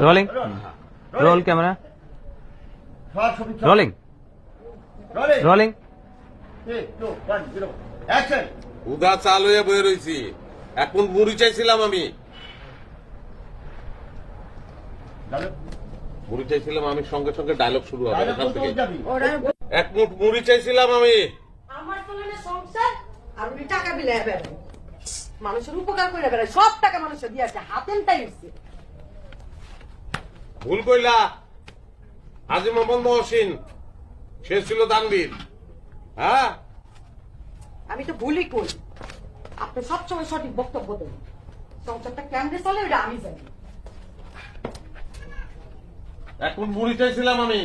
Rolling roll camera rolling rolling উদা চাল হয়ে বয়ে রয়েছি। এখন মুড়ি চাইছিলাম আমি, মুড়ি চাইছিলাম আমি, সঙ্গে সঙ্গে ডায়লগ শুরু হবে এখান থেকে। এক মুঠ মুড়ি চাইছিলাম আমি। আমার তুলনে সংসার আর উনি টাকা বিলায় বেড়ায়, মানুষের উপকার করে বেড়ায়, সব টাকা মানুষের দিয়ে আছে, হাতেন তাই উঠছে। ভুল কইলা, হাজী মোহাম্মদ মহসিন সে ছিল দানবীর। হ্যাঁ, আমি তো ভুলই করি, আপনি সবসময় সঠিক বক্তব্য দেন। সংসারটা কেমনে চলে ওটা আমি জানি। এখন মুড়ি চাইছিলাম আমি।